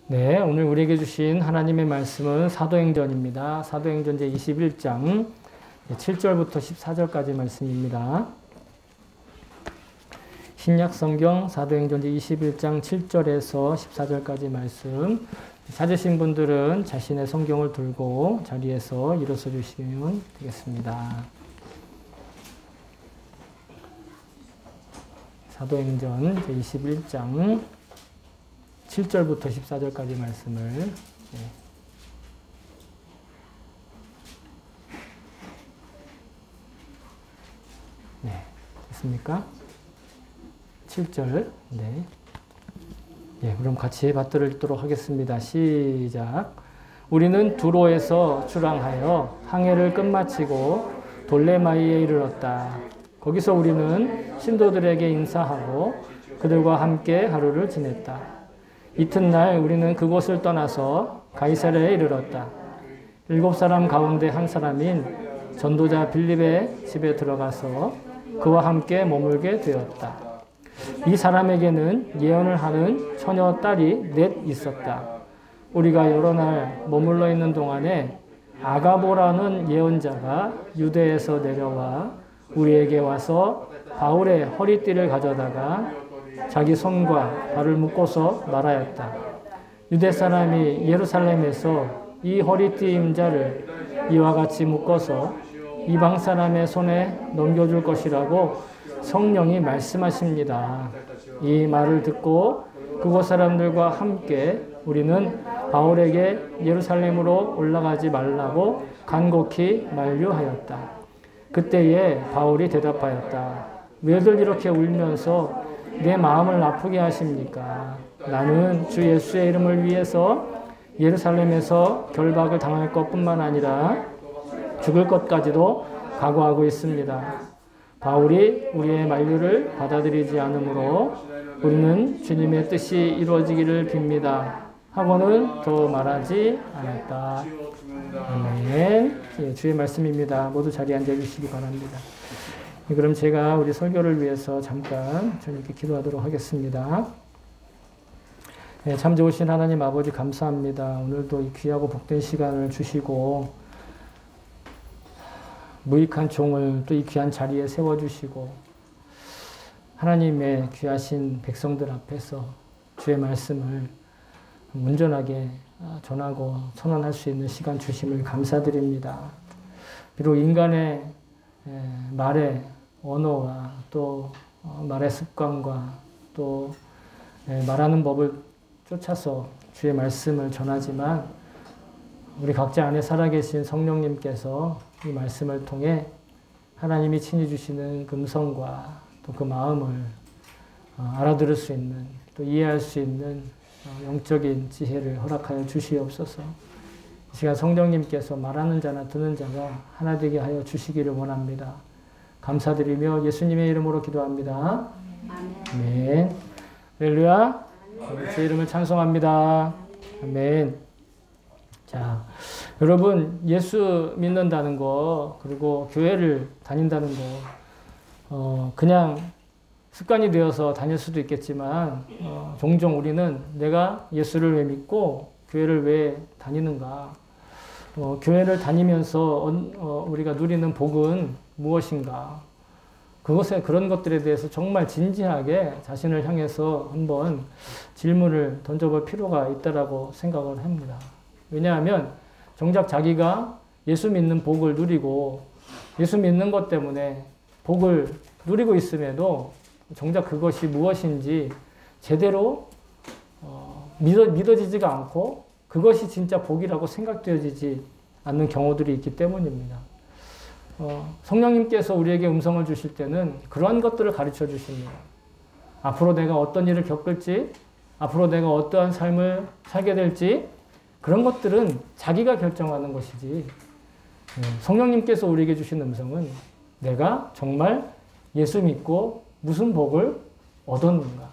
네, 오늘 우리에게 주신 하나님의 말씀은 사도행전입니다. 사도행전 제21장 7절부터 14절까지 말씀입니다. 신약성경 사도행전 제21장 7절에서 14절까지 말씀, 찾으신 분들은 자신의 성경을 들고 자리에서 일어서 주시면 되겠습니다. 사도행전 제21장 7절부터 14절까지 말씀을 됐습니까? 7절. 그럼 같이 받들어 읽도록 하겠습니다. 시작. 우리는 두로에서 출항하여 항해를 끝마치고 돌레마이에 이르렀다. 거기서 우리는 신도들에게 인사하고 그들과 함께 하루를 지냈다. 이튿날 우리는 그곳을 떠나서 가이사랴에 이르렀다. 7사람 가운데 한 사람인 전도자 빌립의 집에 들어가서 그와 함께 머물게 되었다. 이 사람에게는 예언을 하는 처녀 딸이 넷 있었다. 우리가 여러 날 머물러 있는 동안에 아가보라는 예언자가 유대에서 내려와 우리에게 와서 바울의 허리띠를 가져다가 자기 손과 발을 묶어서 말하였다. 유대 사람이 예루살렘에서 이 허리띠 임자를 이와 같이 묶어서 이방 사람의 손에 넘겨줄 것이라고 성령이 말씀하십니다. 이 말을 듣고 그곳 사람들과 함께 우리는 바울에게 예루살렘으로 올라가지 말라고 간곡히 만류하였다. 그때에 바울이 대답하였다. 왜들 이렇게 울면서 내 마음을 아프게 하십니까? 나는 주 예수의 이름을 위해서 예루살렘에서 결박을 당할 것뿐만 아니라 죽을 것까지도 각오하고 있습니다. 바울이 우리의 만류를 받아들이지 않으므로 우리는 주님의 뜻이 이루어지기를 빕니다. 하고는 더 말하지 않았다. 아멘. 주의 말씀입니다. 모두 자리에 앉아주시기 바랍니다. 그럼 제가 우리 설교를 위해서 잠깐 주님께 기도하도록 하겠습니다. 참 좋으신 하나님 아버지 감사합니다. 오늘도 이 귀하고 복된 시간을 주시고 무익한 종을 또 이 귀한 자리에 세워주시고 하나님의 귀하신 백성들 앞에서 주의 말씀을 온전하게 전하고 선언할 수 있는 시간 주심을 감사드립니다. 비록 인간의 말의 언어와 또 말의 습관과 또 말하는 법을 쫓아서 주의 말씀을 전하지만 우리 각자 안에 살아계신 성령님께서 이 말씀을 통해 하나님이 친히 주시는 금성과 또 그 마음을 알아들을 수 있는 또 이해할 수 있는 영적인 지혜를 허락하여 주시옵소서. 이 시간 성령님께서 말하는 자나 듣는 자가 하나 되게 하여 주시기를 원합니다. 감사드리며 예수님의 이름으로 기도합니다. 아멘. 할렐루야. 제 이름을 찬송합니다. 아멘. 자, 여러분 예수 믿는다는 거 그리고 교회를 다닌다는 거 그냥 습관이 되어서 다닐 수도 있겠지만 종종 우리는 내가 예수를 왜 믿고 교회를 왜 다니는가 교회를 다니면서 우리가 누리는 복은 무엇인가 그런 것들에 대해서 정말 진지하게 자신을 향해서 한번 질문을 던져볼 필요가 있다라고 생각을 합니다. 왜냐하면 정작 자기가 예수 믿는 복을 누리고 예수 믿는 것 때문에 복을 누리고 있음에도 정작 그것이 무엇인지 제대로 믿어지지가 않고 그것이 진짜 복이라고 생각되어지지 않는 경우들이 있기 때문입니다. 성령님께서 우리에게 음성을 주실 때는 그러한 것들을 가르쳐 주십니다. 앞으로 내가 어떤 일을 겪을지, 앞으로 내가 어떠한 삶을 살게 될지 그런 것들은 자기가 결정하는 것이지 성령님께서 우리에게 주신 음성은 내가 정말 예수 믿고 무슨 복을 얻었는가,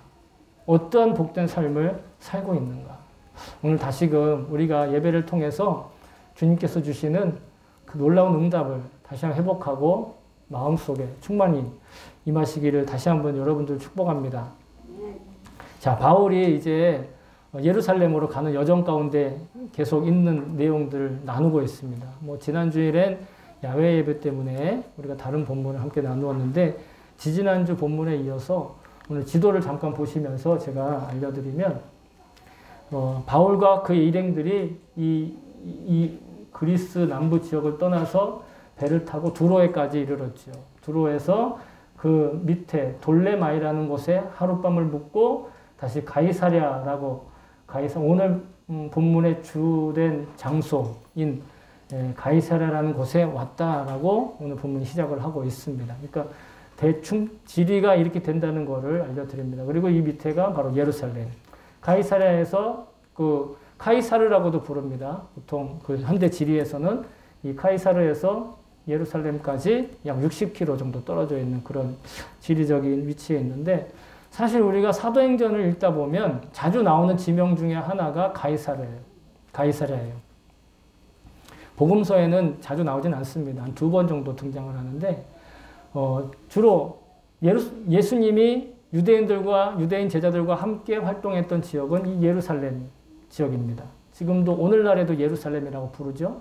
어떠한 복된 삶을 살고 있는가. 오늘 다시금 우리가 예배를 통해서 주님께서 주시는 그 놀라운 응답을 다시 한번 회복하고 마음속에 충만히 임하시기를 다시 한번 여러분들 축복합니다. 자, 바울이 이제 예루살렘으로 가는 여정 가운데 계속 있는 내용들을 나누고 있습니다. 뭐 지난 주일엔 야외 예배 때문에 우리가 다른 본문을 함께 나누었는데 지지난주 본문에 이어서 오늘 지도를 잠깐 보시면서 제가 알려드리면 바울과 그의 일행들이 이 그리스 남부 지역을 떠나서 배를 타고 두로에까지 이르렀죠. 두로에서 그 밑에 돌레마이라는 곳에 하룻밤을 묵고 다시 가이사랴라고 오늘 본문의 주된 장소인 가이사랴라는 곳에 왔다라고 오늘 본문이 시작을 하고 있습니다. 그러니까 대충 지리가 이렇게 된다는 것을 알려드립니다. 그리고 이 밑에가 바로 예루살렘. 가이사랴에서 그 카이사르라고도 부릅니다. 보통 그 현대 지리에서는 이 카이사르에서 예루살렘까지 약 60km 정도 떨어져 있는 그런 지리적인 위치에 있는데 사실 우리가 사도행전을 읽다 보면 자주 나오는 지명 중에 하나가 가이사랴예요. 복음서에는 자주 나오진 않습니다. 한 2번 정도 등장을 하는데 주로 예수님이 유대인 제자들과 함께 활동했던 지역은 이 예루살렘 지역입니다. 지금도 오늘날에도 예루살렘이라고 부르죠.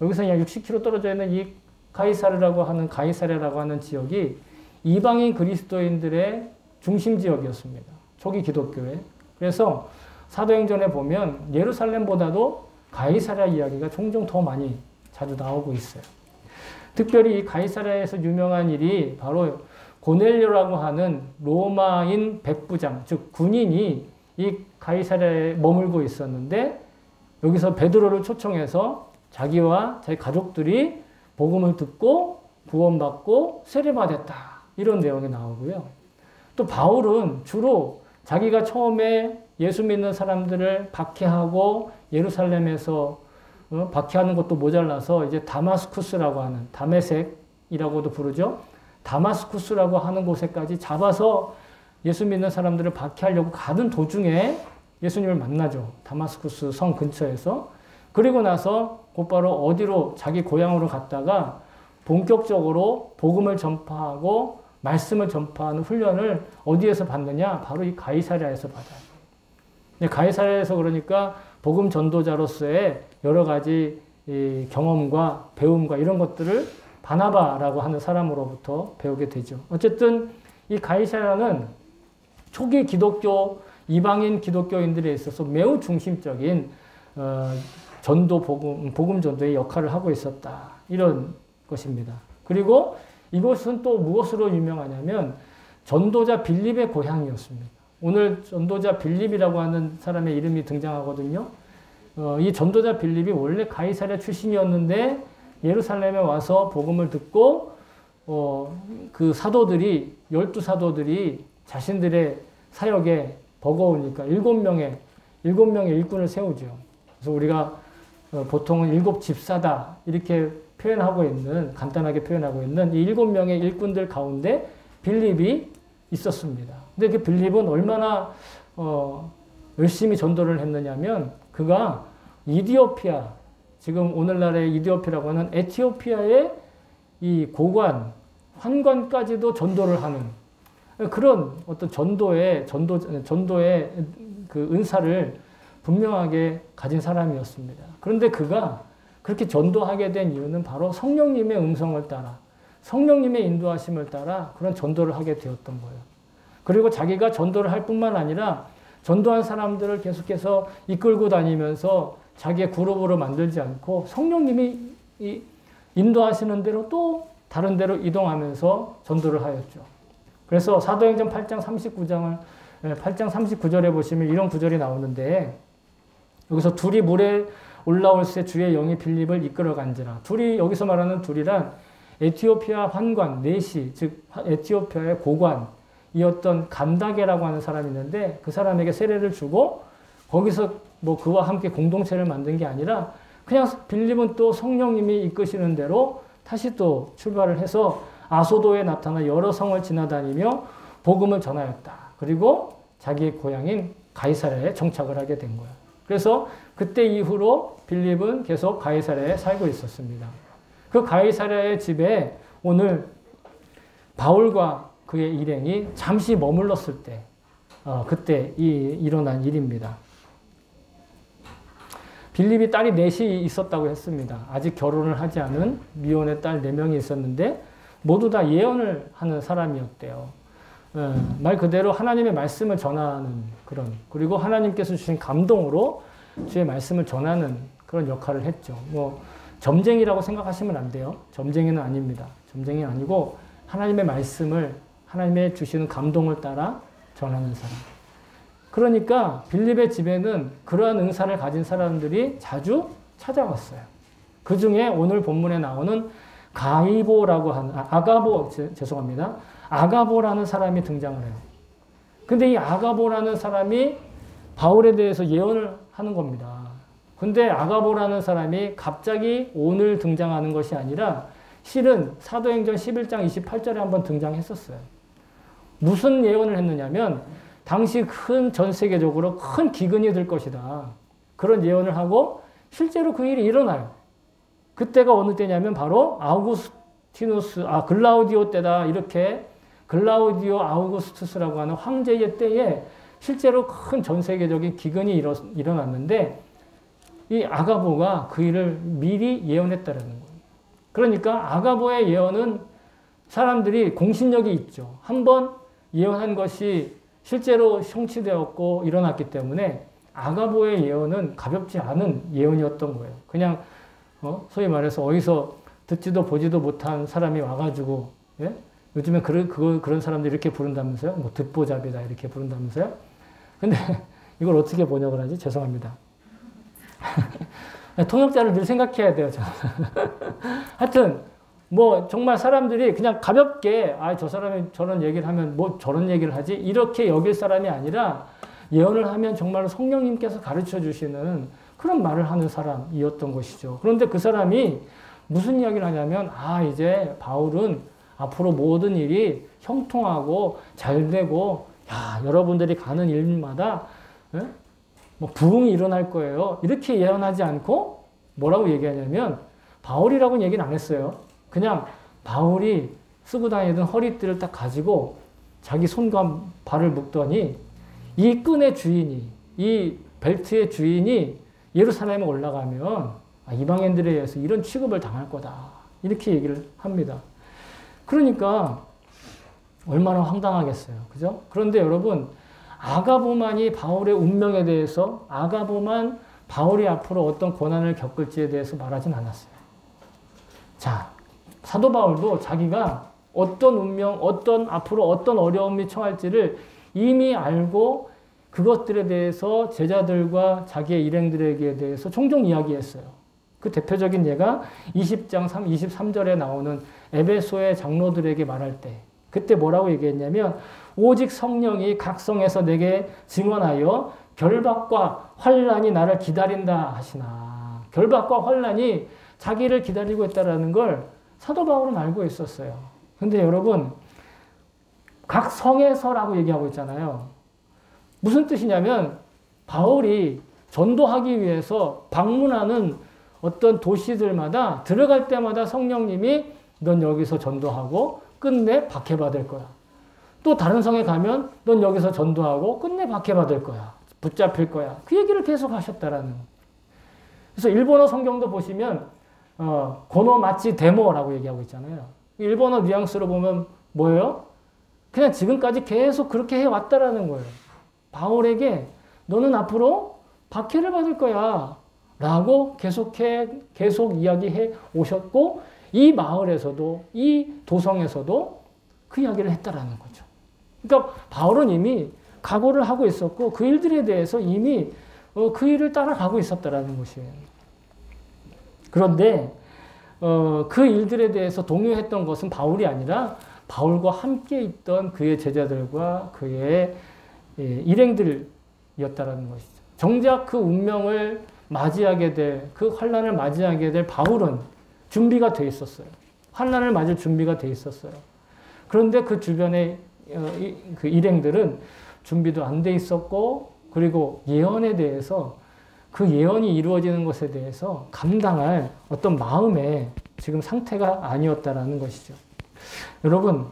여기서 약 60km 떨어져 있는 이 가이사랴라고 하는 지역이 이방인 그리스도인들의 중심 지역이었습니다. 초기 기독교에. 그래서 사도행전에 보면 예루살렘보다도 가이사랴 이야기가 종종 더 많이 자주 나오고 있어요. 특별히 이 가이사랴에서 유명한 일이 바로 고넬료라고 하는 로마인 백부장, 즉 군인이 이 가이사랴에 머물고 있었는데 여기서 베드로를 초청해서 자기와 자기 가족들이 복음을 듣고 구원받고 세례받았다. 이런 내용이 나오고요. 또 바울은 주로 자기가 처음에 예수 믿는 사람들을 박해하고 예루살렘에서 박해하는 것도 모자라서 이제 다마스쿠스라고 하는 다메섹이라고도 부르죠. 다마스쿠스라고 하는 곳에까지 잡아서 예수 믿는 사람들을 박해하려고 가는 도중에 예수님을 만나죠. 다마스쿠스 성 근처에서. 그리고 나서 곧바로 어디로 자기 고향으로 갔다가 본격적으로 복음을 전파하고 말씀을 전파하는 훈련을 어디에서 받느냐? 바로 이 가이사랴에서 받아요. 가이사랴에서 그러니까 복음 전도자로서의 여러 가지 경험과 배움과 이런 것들을 바나바라고 하는 사람으로부터 배우게 되죠. 어쨌든 이 가이사랴는 초기 기독교, 이방인 기독교인들에 있어서 매우 중심적인 복음 전도의 역할을 하고 있었다. 이런 것입니다. 그리고 이곳은 또 무엇으로 유명하냐면 전도자 빌립의 고향이었습니다. 오늘 전도자 빌립이라고 하는 사람의 이름이 등장하거든요. 이 전도자 빌립이 원래 가이사랴 출신이었는데 예루살렘에 와서 복음을 듣고 그 사도들이 12사도들이 자신들의 사역에 버거우니까 7명의 일꾼을 세우죠. 그래서 우리가 보통은 7집사다 이렇게 간단하게 표현하고 있는 이 7명의 일꾼들 가운데 빌립이 있었습니다. 근데 그 빌립은 얼마나 열심히 전도를 했느냐면 그가 이디오피아, 지금 오늘날의 이디오피아라고 하는 에티오피아의 이 환관까지도 전도를 하는 그런 어떤 전도의 그 은사를 분명하게 가진 사람이었습니다. 그런데 그가 그렇게 전도하게 된 이유는 바로 성령님의 음성을 따라, 성령님의 인도하심을 따라 그런 전도를 하게 되었던 거예요. 그리고 자기가 전도를 할 뿐만 아니라 전도한 사람들을 계속해서 이끌고 다니면서 자기의 그룹으로 만들지 않고 성령님이 인도하시는 대로 또 다른 데로 이동하면서 전도를 하였죠. 그래서 사도행전 8장 39절에 보시면 이런 구절이 나오는데 여기서 둘이 물에 올라올새 주의 영이 빌립을 이끌어 간지라. 여기서 말하는 둘이란 에티오피아 환관, 네시, 즉 에티오피아의 고관이었던 간다게라고 하는 사람이 있는데 그 사람에게 세례를 주고 거기서 그와 함께 공동체를 만든 게 아니라 그냥 빌립은 또 성령님이 이끄시는 대로 다시 또 출발을 해서 아소도에 나타나 여러 성을 지나다니며 복음을 전하였다. 그리고 자기의 고향인 가이사랴에 정착을 하게 된 거예요. 그래서 그때 이후로 빌립은 계속 가이사랴에 살고 있었습니다. 그 가이사랴의 집에 오늘 바울과 그의 일행이 잠시 머물렀을 때 그때 일어난 일입니다. 빌립이 딸이 넷이 있었다고 했습니다. 아직 결혼을 하지 않은 미혼의 딸 4명이 있었는데 모두 다 예언을 하는 사람이었대요. 말 그대로 하나님의 말씀을 전하는 그런, 그리고 하나님께서 주신 감동으로 주의 말씀을 전하는 그런 역할을 했죠. 뭐 점쟁이라고 생각하시면 안 돼요. 점쟁이는 아닙니다. 점쟁이 아니고 하나님의 말씀을, 하나님의 주시는 감동을 따라 전하는 사람. 그러니까 빌립의 집에는 그러한 은사를 가진 사람들이 자주 찾아왔어요. 그 중에 오늘 본문에 나오는 가이보라고 하는, 아가보, 죄송합니다. 아가보라는 사람이 등장을 해요. 근데 이 아가보라는 사람이 바울에 대해서 예언을 하는 겁니다. 근데 아가보라는 사람이 갑자기 오늘 등장하는 것이 아니라 실은 사도행전 11장 28절에 한번 등장했었어요. 무슨 예언을 했느냐면 당시 전 세계적으로 큰 기근이 들 것이다. 그런 예언을 하고 실제로 그 일이 일어나요. 그때가 어느 때냐면 바로 글라우디오 때다. 이렇게 글라우디오 아우구스투스라고 하는 황제의 때에 실제로 큰 전 세계적인 기근이 일어났는데 이 아가보가 그 일을 미리 예언했다는 거예요. 그러니까 아가보의 예언은 사람들이 공신력이 있죠. 한번 예언한 것이 실제로 성취되었고 일어났기 때문에 아가보의 예언은 가볍지 않은 예언이었던 거예요. 그냥 소위 말해서 어디서 듣지도 보지도 못한 사람이 와가지고, 예? 요즘에 그런 사람들이 이렇게 부른다면서요? 뭐 듣보잡이다 이렇게 부른다면서요? 근데 이걸 어떻게 번역을 하지? 죄송합니다. 통역자를 늘 생각해야 돼요. 하여튼 뭐 정말 사람들이 그냥 가볍게 저 사람이 저런 얘기를 하면 뭐 저런 얘기를 하지? 이렇게 여길 사람이 아니라 예언을 하면 정말로 성령님께서 가르쳐 주시는 그런 말을 하는 사람이었던 것이죠. 그런데 그 사람이 무슨 이야기를 하냐면 이제 바울은 앞으로 모든 일이 형통하고 잘 되고 여러분들이 가는 일마다 뭐 부흥이 일어날 거예요. 이렇게 예언하지 않고 뭐라고 얘기하냐면 바울이라고는 얘기는 안 했어요. 그냥 바울이 쓰고 다니던 허리띠를 딱 가지고 자기 손과 발을 묶더니 이 끈의 주인이, 이 벨트의 주인이 예루살렘에 올라가면 이방인들에 의해서 이런 취급을 당할 거다. 이렇게 얘기를 합니다. 그러니까 얼마나 황당하겠어요. 그죠? 그런데 여러분, 아가보만이 바울의 운명에 대해서, 아가보만 바울이 앞으로 어떤 고난을 겪을지에 대해서 말하진 않았어요. 자, 사도 바울도 자기가 어떤 운명, 앞으로 어떤 어려움이 처할지를 이미 알고 그것들에 대해서 제자들과 자기의 일행들에게 대해서 종종 이야기했어요. 그 대표적인 예가 20장 23절에 나오는 에베소의 장로들에게 말할 때 그때 뭐라고 얘기했냐면 오직 성령이 각 성에서 내게 증언하여 결박과 환난이 나를 기다린다 하시나. 결박과 환난이 자기를 기다리고 있다는 걸 사도 바울은 알고 있었어요. 근데 여러분, 각 성에서라고 얘기하고 있잖아요. 무슨 뜻이냐면 바울이 전도하기 위해서 방문하는 어떤 도시들마다 들어갈 때마다 성령님이 넌 여기서 전도하고 끝내 박해받을 거야. 또 다른 성에 가면 넌 여기서 전도하고 끝내 박해받을 거야. 붙잡힐 거야. 그 얘기를 계속 하셨다라는. 그래서 일본어 성경도 보시면 고노 마치 데모라고 얘기하고 있잖아요. 일본어 뉘앙스로 보면 뭐예요? 그냥 지금까지 계속 그렇게 해왔다라는 거예요. 바울에게 너는 앞으로 박해를 받을 거야. 라고 계속 이야기해 오셨고, 이 마을에서도, 이 도성에서도 그 이야기를 했다라는 거죠. 그러니까 바울은 이미 각오를 하고 있었고, 그 일들에 대해서 이미 그 일을 따라가고 있었다라는 것이에요. 그런데, 그 일들에 대해서 동요했던 것은 바울이 아니라 바울과 함께 있던 그의 제자들과 그의 일행들이었다라는 것이죠. 정작 그 운명을 맞이하게 될, 그 환난을 맞이하게 될 바울은 준비가 돼 있었어요. 환난을 맞을 준비가 돼 있었어요. 그런데 그 주변의 그 일행들은 준비도 안 돼 있었고, 그리고 예언에 대해서 그 예언이 이루어지는 것에 대해서 감당할 어떤 마음의 지금 상태가 아니었다라는 것이죠. 여러분,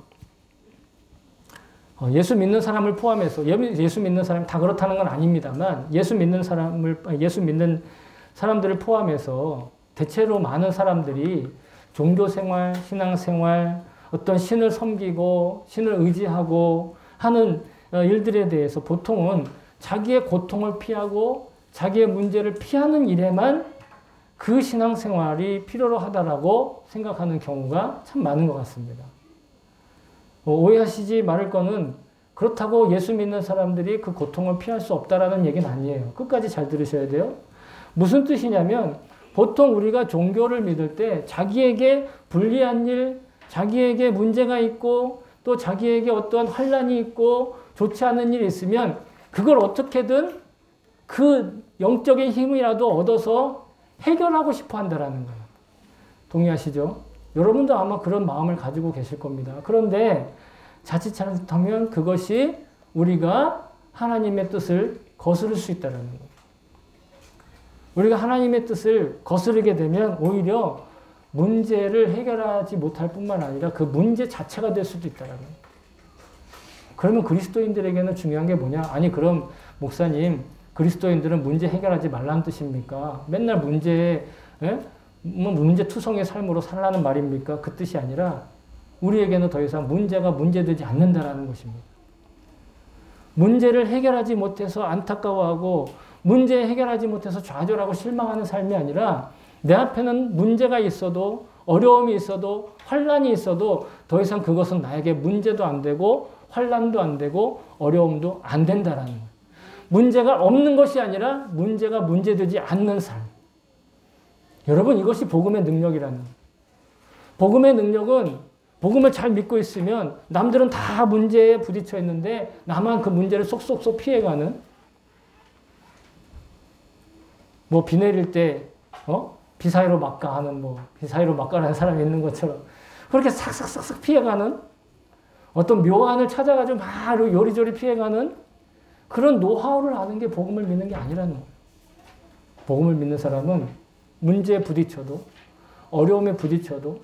예수 믿는 사람을 포함해서, 예수 믿는 사람이 다 그렇다는 건 아닙니다만, 예수 믿는 사람들을 포함해서 대체로 많은 사람들이 종교생활, 신앙생활, 어떤 신을 섬기고 신을 의지하고 하는 일들에 대해서 보통은 자기의 고통을 피하고 자기의 문제를 피하는 일에만 그 신앙생활이 필요로 하다라고 생각하는 경우가 참 많은 것 같습니다. 오해하시지 말을 거는 그렇다고 예수 믿는 사람들이 그 고통을 피할 수 없다라는 얘기는 아니에요. 끝까지 잘 들으셔야 돼요. 무슨 뜻이냐면 보통 우리가 종교를 믿을 때 자기에게 불리한 일, 자기에게 문제가 있고 또 자기에게 어떠한 환란이 있고 좋지 않은 일이 있으면 그걸 어떻게든 그 영적인 힘이라도 얻어서 해결하고 싶어 한다라는 거예요. 동의하시죠? 여러분도 아마 그런 마음을 가지고 계실 겁니다. 그런데 자칫 잘못하면 그것이 우리가 하나님의 뜻을 거스를 수 있다는 거예요. 우리가 하나님의 뜻을 거스르게 되면 오히려 문제를 해결하지 못할 뿐만 아니라 그 문제 자체가 될 수도 있다는 거예요. 그러면 그리스도인들에게는 중요한 게 뭐냐? 아니 그럼 목사님 그리스도인들은 문제 해결하지 말라는 뜻입니까? 맨날 문제투성의 삶으로 살라는 말입니까? 그 뜻이 아니라 우리에게는 더 이상 문제가 문제되지 않는다라는 것입니다. 문제를 해결하지 못해서 안타까워하고 문제 해결하지 못해서 좌절하고 실망하는 삶이 아니라 내 앞에는 문제가 있어도 어려움이 있어도 환란이 있어도 더 이상 그것은 나에게 문제도 안 되고 환란도 안 되고 어려움도 안 된다라는 거예요. 문제가 없는 것이 아니라 문제가 문제되지 않는 삶. 여러분 이것이 복음의 능력이라는 거예요. 복음의 능력은 복음을 잘 믿고 있으면 남들은 다 문제에 부딪혀 있는데 나만 그 문제를 쏙쏙쏙 피해가는 비 내릴 때 비 사이로 막가 하는 비 사이로 막가라는 사람이 있는 것처럼 그렇게 싹싹싹싹 피해가는 어떤 묘안을 찾아가지고 막 요리조리 피해가는 그런 노하우를 아는 게 복음을 믿는 게 아니라는 거예요. 복음을 믿는 사람은 문제에 부딪혀도 어려움에 부딪혀도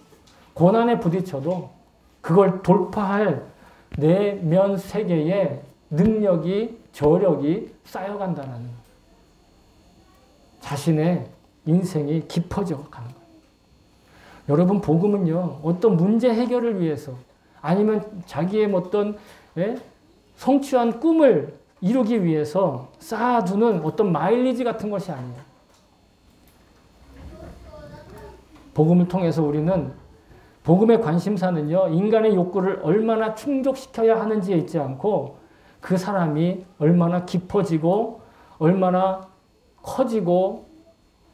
고난에 부딪혀도 그걸 돌파할 내면 세계의 능력이 저력이 쌓여간다는 거예요. 자신의 인생이 깊어져 가는 거예요. 여러분 복음은요. 어떤 문제 해결을 위해서 아니면 자기의 어떤 성취한 꿈을 이루기 위해서 쌓아두는 어떤 마일리지 같은 것이 아니에요. 복음을 통해서 우리는 복음의 관심사는요. 인간의 욕구를 얼마나 충족시켜야 하는지에 있지 않고 그 사람이 얼마나 깊어지고 얼마나 커지고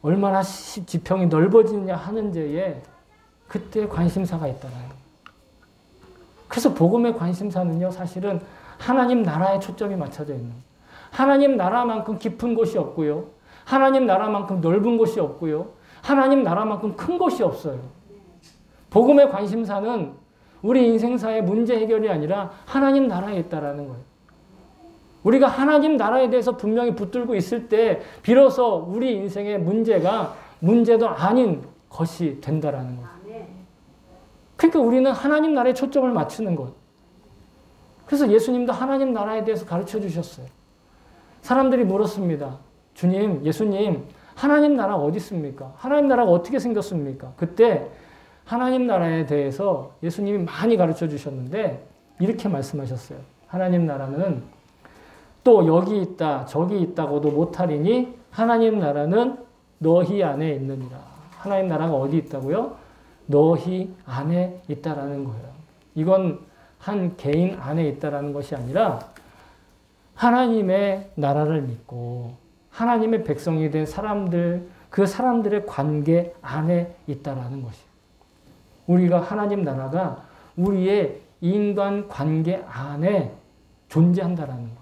얼마나 지평이 넓어지느냐 하는지에 그때 관심사가 있다는 거예요. 그래서 복음의 관심사는요. 사실은 하나님 나라에 초점이 맞춰져 있는 거예요. 하나님 나라만큼 깊은 곳이 없고요. 하나님 나라만큼 넓은 곳이 없고요. 하나님 나라만큼 큰 곳이 없어요. 복음의 관심사는 우리 인생사의 문제 해결이 아니라 하나님 나라에 있다라는 거예요. 우리가 하나님 나라에 대해서 분명히 붙들고 있을 때 비로소 우리 인생의 문제가 문제도 아닌 것이 된다라는 거예요. 그러니까 우리는 하나님 나라에 초점을 맞추는 것. 그래서 예수님도 하나님 나라에 대해서 가르쳐 주셨어요. 사람들이 물었습니다. 주님, 예수님, 하나님 나라 어디 있습니까? 하나님 나라가 어떻게 생겼습니까? 그때 하나님 나라에 대해서 예수님이 많이 가르쳐 주셨는데 이렇게 말씀하셨어요. 하나님 나라는 또 여기 있다 저기 있다고도 못하리니 하나님 나라는 너희 안에 있느니라. 하나님 나라가 어디 있다고요? 너희 안에 있다라는 거예요. 이건 한 개인 안에 있다라는 것이 아니라 하나님의 나라를 믿고 하나님의 백성이 된 사람들, 그 사람들의 관계 안에 있다라는 것이에요. 우리가 하나님 나라가 우리의 인간 관계 안에 존재한다라는 거예요.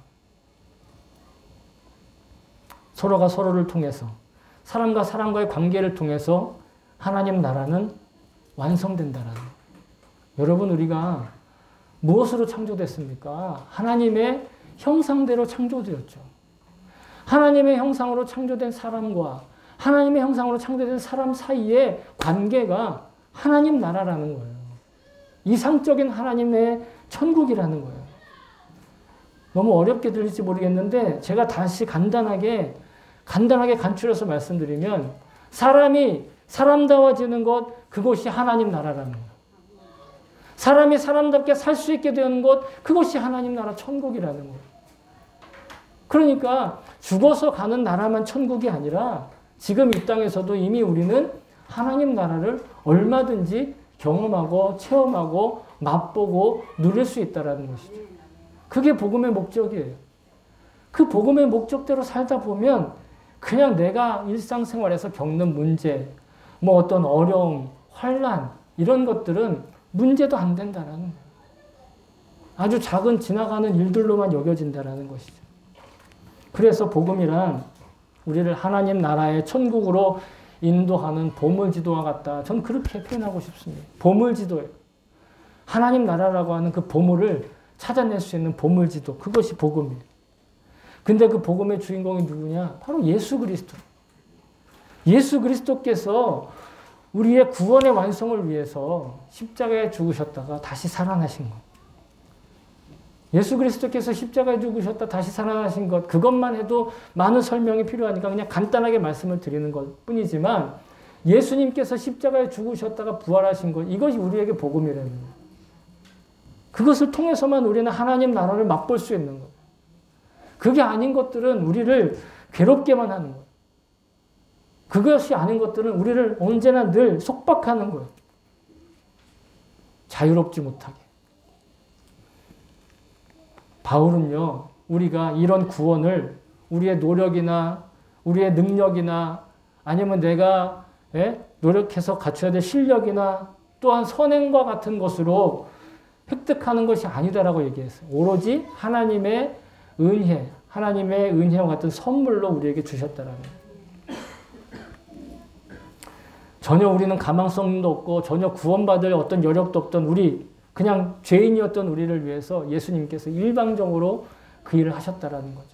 서로가 서로를 통해서 사람과 사람과의 관계를 통해서 하나님 나라는 완성된다라는 거예요. 여러분 우리가 무엇으로 창조됐습니까? 하나님의 형상대로 창조되었죠. 하나님의 형상으로 창조된 사람과 하나님의 형상으로 창조된 사람 사이의 관계가 하나님 나라라는 거예요. 이상적인 하나님의 천국이라는 거예요. 너무 어렵게 들릴지 모르겠는데 제가 다시 간단하게 간단하게 간추려서 말씀드리면 사람이 사람다워지는 것, 그것이 하나님 나라라는 거예요. 사람이 사람답게 살 수 있게 되는 것, 그것이 하나님 나라 천국이라는 거예요. 그러니까 죽어서 가는 나라만 천국이 아니라 지금 이 땅에서도 이미 우리는 하나님 나라를 얼마든지 경험하고 체험하고 맛보고 누릴 수 있다는 것이죠. 그게 복음의 목적이에요. 그 복음의 목적대로 살다 보면 그냥 내가 일상생활에서 겪는 문제, 뭐 어떤 어려움, 환난 이런 것들은 문제도 안 된다는 거예요. 아주 작은 지나가는 일들로만 여겨진다는 것이죠. 그래서 복음이란 우리를 하나님 나라의 천국으로 인도하는 보물지도와 같다. 전 그렇게 표현하고 싶습니다. 보물지도예요. 하나님 나라라고 하는 그 보물을 찾아낼 수 있는 보물지도. 그것이 복음이에요. 근데 그 복음의 주인공이 누구냐? 바로 예수 그리스도. 예수 그리스도께서 우리의 구원의 완성을 위해서 십자가에 죽으셨다가 다시 살아나신 것. 예수 그리스도께서 십자가에 죽으셨다 다시 살아나신 것, 그것만 해도 많은 설명이 필요하니까 그냥 간단하게 말씀을 드리는 것 뿐이지만 예수님께서 십자가에 죽으셨다가 부활하신 것, 이것이 우리에게 복음이라는 거예요. 그것을 통해서만 우리는 하나님 나라를 맛볼 수 있는 것. 그게 아닌 것들은 우리를 괴롭게만 하는 거예요. 그것이 아닌 것들은 우리를 언제나 늘 속박하는 거예요. 자유롭지 못하게. 바울은요, 우리가 이런 구원을 우리의 노력이나 우리의 능력이나 아니면 내가 노력해서 갖춰야 될 실력이나 또한 선행과 같은 것으로 획득하는 것이 아니다라고 얘기했어요. 오로지 하나님의 은혜, 하나님의 은혜와 같은 선물로 우리에게 주셨다라는 거예요. 전혀 우리는 가망성도 없고 전혀 구원받을 어떤 여력도 없던 우리, 그냥 죄인이었던 우리를 위해서 예수님께서 일방적으로 그 일을 하셨다라는 거죠.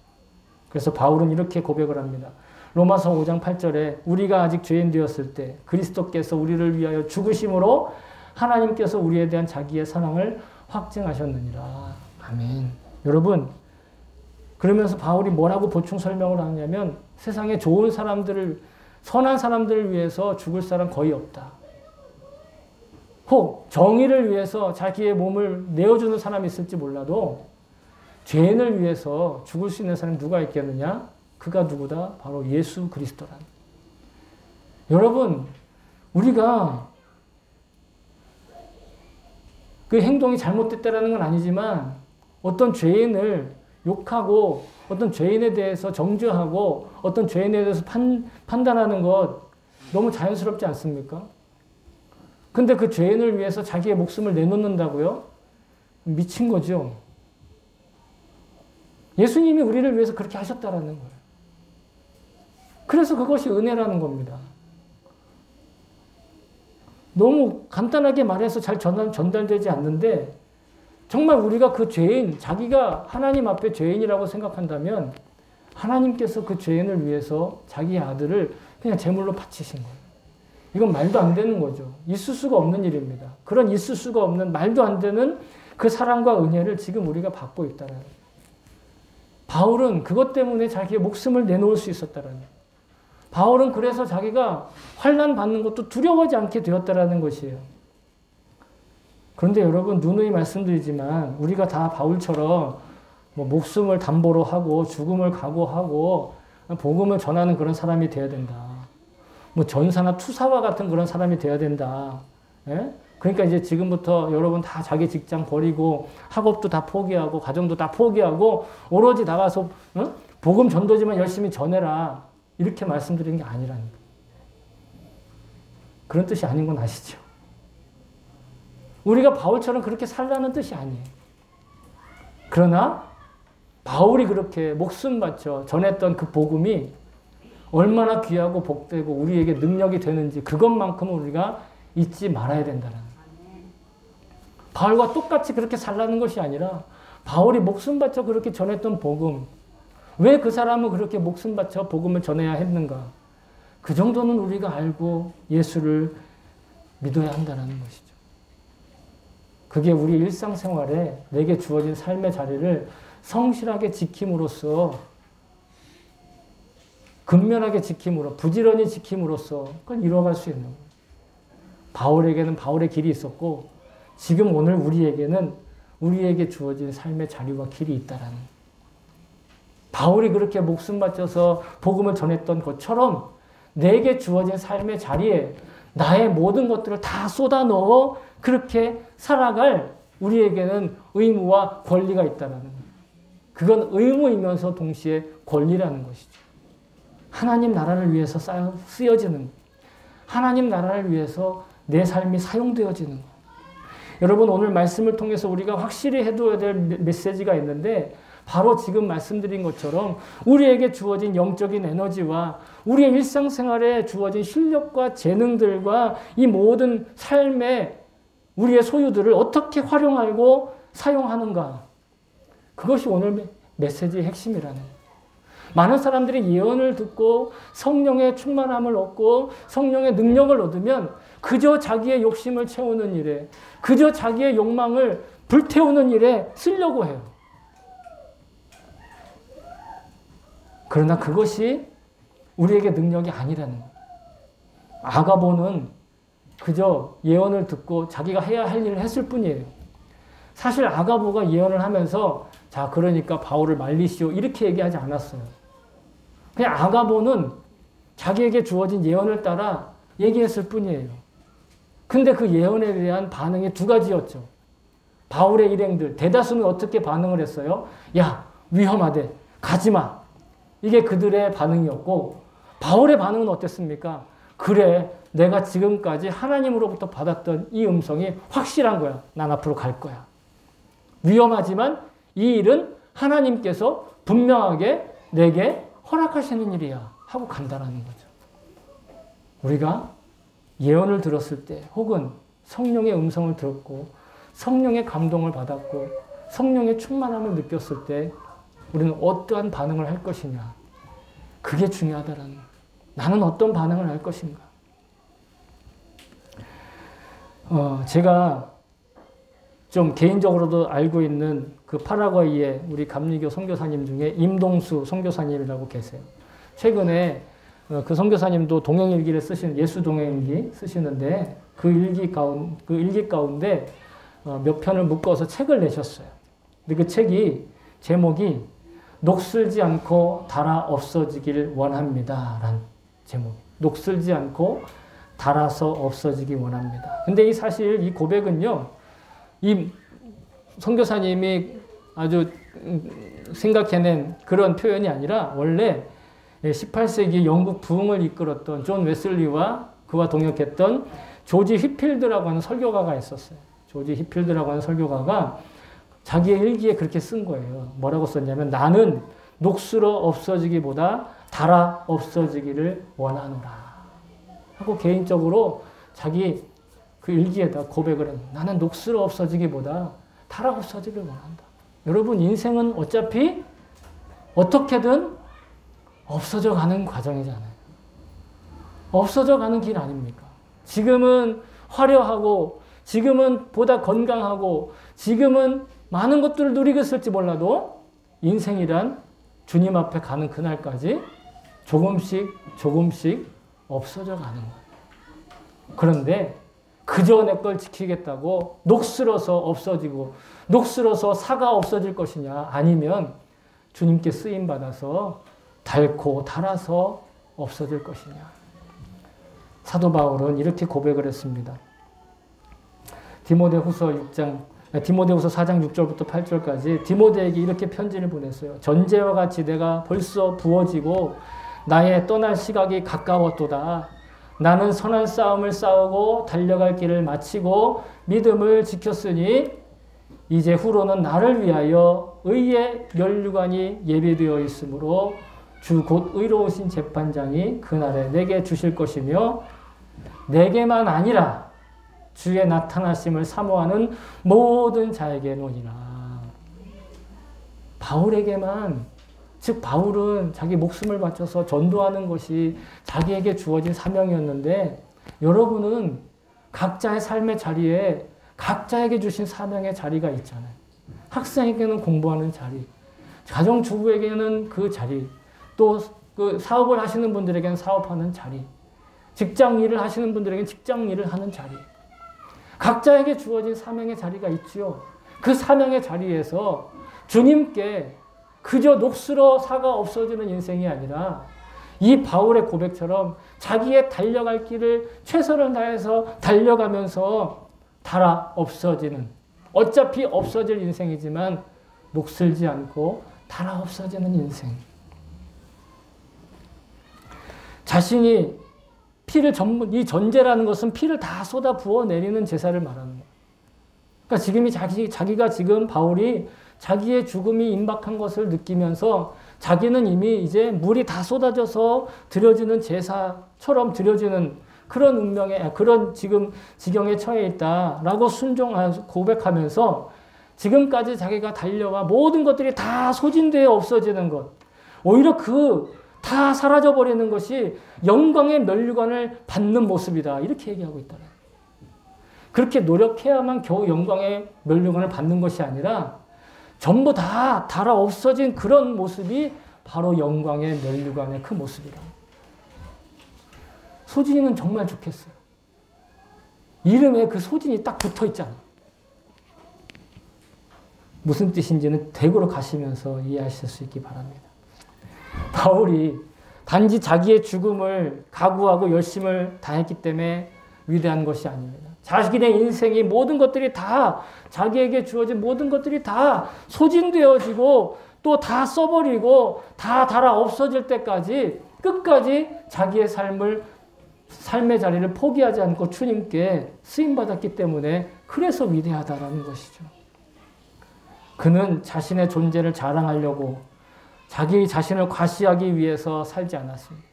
그래서 바울은 이렇게 고백을 합니다. 로마서 5장 8절에 우리가 아직 죄인 되었을 때 그리스도께서 우리를 위하여 죽으심으로 하나님께서 우리에 대한 자기의 사랑을 확증하셨느니라. 아멘. 여러분, 그러면서 바울이 뭐라고 보충 설명을 하냐면 세상에 좋은 사람들을, 선한 사람들을 위해서 죽을 사람 거의 없다. 혹 정의를 위해서 자기의 몸을 내어주는 사람이 있을지 몰라도 죄인을 위해서 죽을 수 있는 사람이 누가 있겠느냐? 그가 누구다? 바로 예수 그리스도란. 여러분, 우리가 그 행동이 잘못됐다라는 건 아니지만 어떤 죄인을 욕하고 어떤 죄인에 대해서 정죄하고 어떤 죄인에 대해서 판단하는 것 너무 자연스럽지 않습니까? 근데 그 죄인을 위해서 자기의 목숨을 내놓는다고요? 미친 거죠. 예수님이 우리를 위해서 그렇게 하셨다라는 거예요. 그래서 그것이 은혜라는 겁니다. 너무 간단하게 말해서 잘 전달되지 않는데 정말 우리가 그 죄인, 자기가 하나님 앞에 죄인이라고 생각한다면 하나님께서 그 죄인을 위해서 자기의 아들을 그냥 제물로 바치신 거예요. 이건 말도 안 되는 거죠. 있을 수가 없는 일입니다. 그런 있을 수가 없는 말도 안 되는 그 사랑과 은혜를 지금 우리가 받고 있다는 거예요. 바울은 그것 때문에 자기의 목숨을 내놓을 수 있었다는 거예요. 바울은 그래서 자기가 환난 받는 것도 두려워하지 않게 되었다는 것이에요. 그런데 여러분, 누누이 말씀드리지만 우리가 다 바울처럼 뭐 목숨을 담보로 하고 죽음을 각오하고 복음을 전하는 그런 사람이 되어야 된다. 뭐 전사나 투사와 같은 그런 사람이 되어야 된다. 예? 그러니까 이제 지금부터 여러분 다 자기 직장 버리고 학업도 다 포기하고 가정도 다 포기하고 오로지 나가서 복음 전도지만 열심히 전해라. 이렇게 말씀드리는 게 아니라는 거예요. 그런 뜻이 아닌 건 아시죠? 우리가 바울처럼 그렇게 살라는 뜻이 아니에요. 그러나 바울이 그렇게 목숨 바쳐 전했던 그 복음이 얼마나 귀하고 복되고 우리에게 능력이 되는지 그것만큼은 우리가 잊지 말아야 된다는 거예요. 바울과 똑같이 그렇게 살라는 것이 아니라 바울이 목숨 바쳐 그렇게 전했던 복음, 왜 그 사람은 그렇게 목숨 바쳐 복음을 전해야 했는가? 그 정도는 우리가 알고 예수를 믿어야 한다는 것이죠. 그게 우리 일상생활에 내게 주어진 삶의 자리를 성실하게 지킴으로써 근면하게 지킴으로, 부지런히 지킴으로써 그걸 이루어갈 수 있는 거예요. 바울에게는 바울의 길이 있었고 지금 오늘 우리에게는 우리에게 주어진 삶의 자리와 길이 있다라는 거예요. 바울이 그렇게 목숨 바쳐서 복음을 전했던 것처럼 내게 주어진 삶의 자리에 나의 모든 것들을 다 쏟아 넣어 그렇게 살아갈 우리에게는 의무와 권리가 있다는 거예요. 그건 의무이면서 동시에 권리라는 것이죠. 하나님 나라를 위해서 쓰여지는 거예요. 하나님 나라를 위해서 내 삶이 사용되어지는 거예요. 여러분 오늘 말씀을 통해서 우리가 확실히 해둬야 될 메시지가 있는데 바로 지금 말씀드린 것처럼 우리에게 주어진 영적인 에너지와 우리의 일상생활에 주어진 실력과 재능들과 이 모든 삶의 우리의 소유들을 어떻게 활용하고 사용하는가. 그것이 오늘 메시지의 핵심이라는 거예요. 많은 사람들이 예언을 듣고 성령의 충만함을 얻고 성령의 능력을 얻으면 그저 자기의 욕심을 채우는 일에 그저 자기의 욕망을 불태우는 일에 쓰려고 해요. 그러나 그것이 우리에게 능력이 아니라는 거예요. 아가보는 그저 예언을 듣고 자기가 해야 할 일을 했을 뿐이에요. 사실 아가보가 예언을 하면서 자 그러니까 바울을 말리시오 이렇게 얘기하지 않았어요. 그냥 아가보는 자기에게 주어진 예언을 따라 얘기했을 뿐이에요. 근데 그 예언에 대한 반응이 두 가지였죠. 바울의 일행들 대다수는 어떻게 반응을 했어요? 야 위험하대 가지마. 이게 그들의 반응이었고 바울의 반응은 어땠습니까? 그래 내가 지금까지 하나님으로부터 받았던 이 음성이 확실한 거야. 난 앞으로 갈 거야. 위험하지만 이 일은 하나님께서 분명하게 내게 허락하시는 일이야 하고 간다라는 거죠. 우리가 예언을 들었을 때 혹은 성령의 음성을 들었고 성령의 감동을 받았고 성령의 충만함을 느꼈을 때 우리는 어떠한 반응을 할 것이냐. 그게 중요하다라는 거예요. 나는 어떤 반응을 할 것인가. 제가 좀 개인적으로도 알고 있는 그 파라과이의 우리 감리교 선교사님 중에 임동수 선교사님이라고 계세요. 최근에 그 선교사님도 동행일기를 쓰시는 예수 동행일기 쓰시는데 그 일기 가운데 몇 편을 묶어서 책을 내셨어요. 근데 그 책이 제목이 녹슬지 않고 닳아 없어지길 원합니다. 라는 제목. 녹슬지 않고 닳아서 없어지기 원합니다. 근데 이 사실 이 고백은요. 이 선교사님이 아주 생각해낸 그런 표현이 아니라 원래 18세기 영국 부흥을 이끌었던 존 웨슬리와 그와 동역했던 조지 휘필드라고 하는 설교가가 있었어요. 조지 휘필드라고 하는 설교가가 자기의 일기에 그렇게 쓴 거예요. 뭐라고 썼냐면 나는 녹슬어 없어지기보다 닳아 없어지기를 원하노라 하고 개인적으로 자기 그 일기에다 고백을 해요. 나는 녹슬어 없어지기보다 닳아 없어지기를 원한다. 여러분 인생은 어차피 어떻게든 없어져 가는 과정이잖아요. 없어져 가는 길 아닙니까? 지금은 화려하고 지금은 보다 건강하고 지금은 많은 것들을 누리고 있을지 몰라도 인생이란 주님 앞에 가는 그날까지 조금씩 없어져 가는 거예요. 그런데 그저 내 걸 지키겠다고 녹슬어서 없어지고 녹슬어서 사가 없어질 것이냐 아니면 주님께 쓰임받아서 닳고 닳아서 없어질 것이냐. 사도 바울은 이렇게 고백을 했습니다. 디모데후서 4장 6절부터 8절까지 디모데에게 이렇게 편지를 보냈어요. 전제와 같이 내가 벌써 부어지고 나의 떠날 시각이 가까웠도다. 나는 선한 싸움을 싸우고 달려갈 길을 마치고 믿음을 지켰으니 이제 후로는 나를 위하여 의의 면류관이 예비되어 있으므로 주 곧 의로우신 재판장이 그날에 내게 주실 것이며 내게만 아니라 주의 나타나심을 사모하는 모든 자에게노니라. 바울에게만, 즉 바울은 자기 목숨을 바쳐서 전도하는 것이 자기에게 주어진 사명이었는데 여러분은 각자의 삶의 자리에 각자에게 주신 사명의 자리가 있잖아요. 학생에게는 공부하는 자리, 가정주부에게는 그 자리, 또 그 사업을 하시는 분들에게는 사업하는 자리, 직장 일을 하시는 분들에게는 직장 일을 하는 자리, 각자에게 주어진 사명의 자리가 있지요. 그 사명의 자리에서 주님께 그저 녹슬어 사가 없어지는 인생이 아니라 이 바울의 고백처럼 자기의 달려갈 길을 최선을 다해서 달려가면서 달아 없어지는, 어차피 없어질 인생이지만 녹슬지 않고 달아 없어지는 인생. 자신이 피를 전부, 이 전제라는 것은 피를 다 쏟아 부어 내리는 제사를 말하는 거예요. 그러니까 지금이 자기가 지금 바울이 자기의 죽음이 임박한 것을 느끼면서 자기는 이미 이제 물이 다 쏟아져서 드려지는 제사처럼 드려지는 그런 운명에, 그런 지금 지경에 처해 있다라고 고백하면서 지금까지 자기가 달려와 모든 것들이 다 소진되어 없어지는 것, 오히려 다 사라져버리는 것이 영광의 면류관을 받는 모습이다. 이렇게 얘기하고 있다. 그렇게 노력해야만 겨우 영광의 면류관을 받는 것이 아니라 전부 다 달아 없어진 그런 모습이 바로 영광의 면류관의 그 모습이다. 소진이는 정말 좋겠어요. 이름에 그 소진이 딱 붙어 있잖아. 무슨 뜻인지는 댁으로 가시면서 이해하실 수 있기 바랍니다. 바울이 단지 자기의 죽음을 각오하고 열심을 다했기 때문에 위대한 것이 아닙니다. 자신의 인생이 모든 것들이 다 자기에게 주어진 모든 것들이 다 소진되어지고 또 다 써버리고 다 달아 없어질 때까지 끝까지 자기의 삶의 자리를 포기하지 않고 주님께 쓰임받았기 때문에 그래서 위대하다라는 것이죠. 그는 자신의 존재를 자랑하려고 자기 자신을 과시하기 위해서 살지 않았습니다.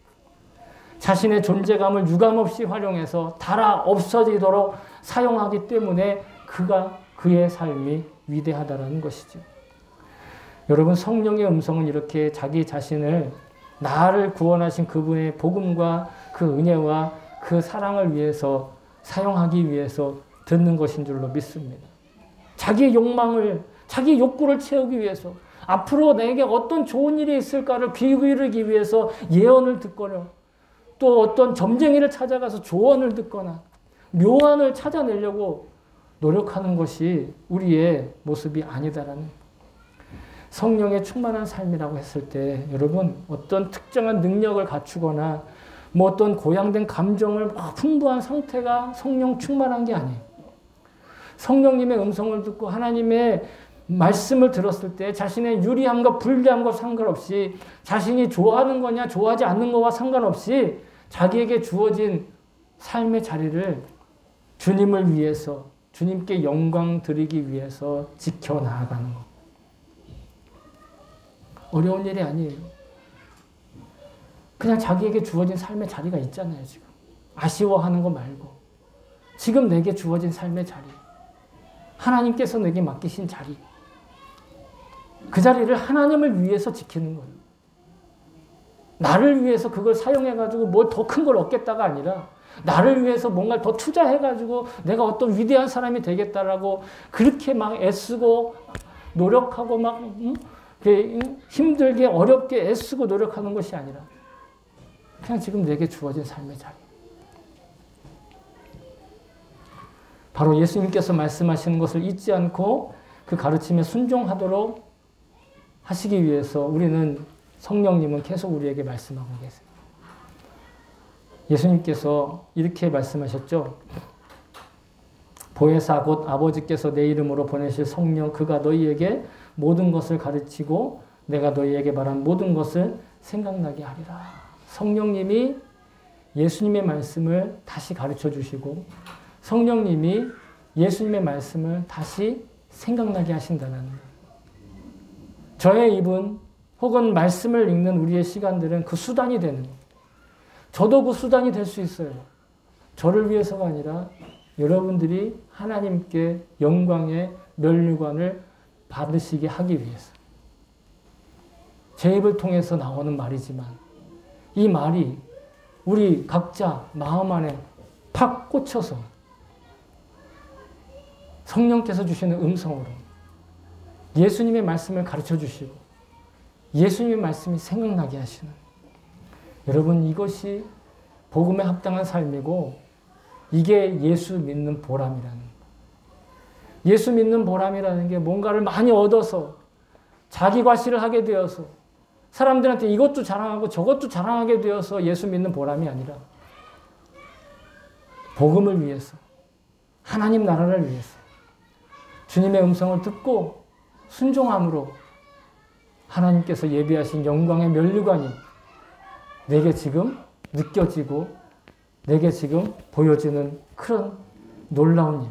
자신의 존재감을 유감없이 활용해서 달아 없어지도록 사용하기 때문에 그의 삶이 위대하다라는 것이죠. 여러분, 성령의 음성은 이렇게 자기 자신을 나를 구원하신 그분의 복음과 그 은혜와 그 사랑을 위해서 사용하기 위해서 듣는 것인 줄로 믿습니다. 자기의 욕망을, 자기 욕구를 채우기 위해서 앞으로 내게 어떤 좋은 일이 있을까를 귀기르기 위해서 예언을 듣거나 또 어떤 점쟁이를 찾아가서 조언을 듣거나 묘안을 찾아내려고 노력하는 것이 우리의 모습이 아니다라는, 성령의 충만한 삶이라고 했을 때 여러분 어떤 특정한 능력을 갖추거나 뭐 어떤 고양된 감정을 풍부한 상태가 성령 충만한 게 아니에요. 성령님의 음성을 듣고 하나님의 말씀을 들었을 때 자신의 유리함과 불리함과 상관없이 자신이 좋아하는 거냐 좋아하지 않는 거와 상관없이 자기에게 주어진 삶의 자리를 주님을 위해서, 주님께 영광 드리기 위해서 지켜나가는 것. 어려운 일이 아니에요. 그냥 자기에게 주어진 삶의 자리가 있잖아요, 지금. 아쉬워하는 거 말고. 지금 내게 주어진 삶의 자리. 하나님께서 내게 맡기신 자리. 그 자리를 하나님을 위해서 지키는 거예요. 나를 위해서 그걸 사용해가지고 뭘 더 큰 걸 얻겠다가 아니라 나를 위해서 뭔가를 더 투자해가지고 내가 어떤 위대한 사람이 되겠다라고 그렇게 막 애쓰고 노력하고 막 힘들게 어렵게 애쓰고 노력하는 것이 아니라 그냥 지금 내게 주어진 삶의 자리. 바로 예수님께서 말씀하시는 것을 잊지 않고 그 가르침에 순종하도록 하시기 위해서 우리는, 성령님은 계속 우리에게 말씀하고 계세요. 예수님께서 이렇게 말씀하셨죠. 보혜사 곧 아버지께서 내 이름으로 보내실 성령, 그가 너희에게 모든 것을 가르치고 내가 너희에게 말한 모든 것을 생각나게 하리라. 성령님이 예수님의 말씀을 다시 가르쳐 주시고 성령님이 예수님의 말씀을 다시 생각나게 하신다는 거예요. 저의 입은 혹은 말씀을 읽는 우리의 시간들은 그 수단이 되는 거예요. 저도 그 수단이 될 수 있어요. 저를 위해서가 아니라 여러분들이 하나님께 영광의 면류관을 받으시게 하기 위해서. 제 입을 통해서 나오는 말이지만 이 말이 우리 각자 마음 안에 팍 꽂혀서 성령께서 주시는 음성으로 예수님의 말씀을 가르쳐 주시고 예수님의 말씀이 생각나게 하시는 여러분 이것이 복음에 합당한 삶이고 이게 예수 믿는 보람이라는 거예요. 예수 믿는 보람이라는 게 뭔가를 많이 얻어서 자기 과시를 하게 되어서 사람들한테 이것도 자랑하고 저것도 자랑하게 되어서 예수 믿는 보람이 아니라 복음을 위해서 하나님 나라를 위해서 주님의 음성을 듣고 순종함으로 하나님께서 예비하신 영광의 면류관이 내게 지금 느껴지고 내게 지금 보여지는 그런 놀라운 일.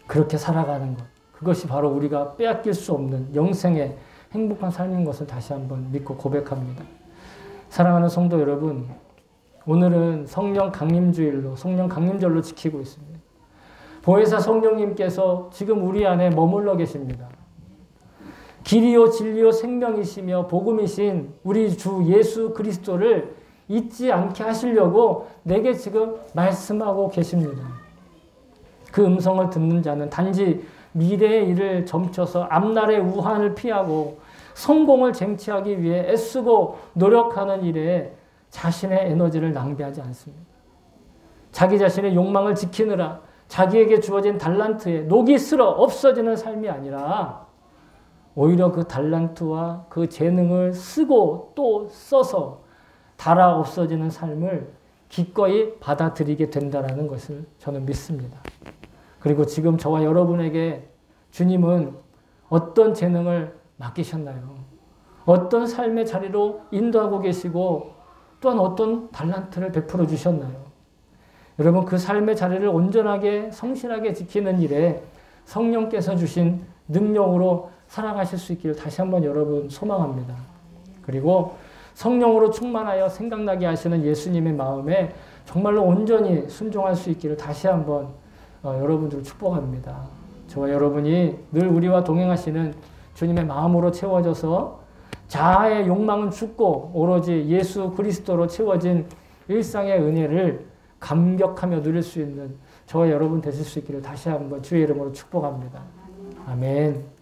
그렇게 살아가는 것. 그것이 바로 우리가 빼앗길 수 없는 영생의 행복한 삶인 것을 다시 한번 믿고 고백합니다. 사랑하는 성도 여러분, 오늘은 성령 강림주일로, 성령 강림절로 지키고 있습니다. 보혜사 성령님께서 지금 우리 안에 머물러 계십니다. 길이요 진리요 생명이시며 복음이신 우리 주 예수 그리스도를 잊지 않게 하시려고 내게 지금 말씀하고 계십니다. 그 음성을 듣는 자는 단지 미래의 일을 점쳐서 앞날의 우환을 피하고 성공을 쟁취하기 위해 애쓰고 노력하는 일에 자신의 에너지를 낭비하지 않습니다. 자기 자신의 욕망을 지키느라 자기에게 주어진 달란트에 녹이 슬어 없어지는 삶이 아니라 오히려 그 달란트와 그 재능을 쓰고 또 써서 달아 없어지는 삶을 기꺼이 받아들이게 된다는 것을 저는 믿습니다. 그리고 지금 저와 여러분에게 주님은 어떤 재능을 맡기셨나요? 어떤 삶의 자리로 인도하고 계시고 또한 어떤 달란트를 베풀어 주셨나요? 여러분 그 삶의 자리를 온전하게 성실하게 지키는 일에 성령께서 주신 능력으로 살아가실 수 있기를 다시 한번 여러분 소망합니다. 그리고 성령으로 충만하여 생각나게 하시는 예수님의 마음에 정말로 온전히 순종할 수 있기를 다시 한번 여러분들을 축복합니다. 저와 여러분이 늘 우리와 동행하시는 주님의 마음으로 채워져서 자아의 욕망은 죽고 오로지 예수 그리스도로 채워진 일상의 은혜를 감격하며 누릴 수 있는 저와 여러분 되실 수 있기를 다시 한번 주의 이름으로 축복합니다. 아멘.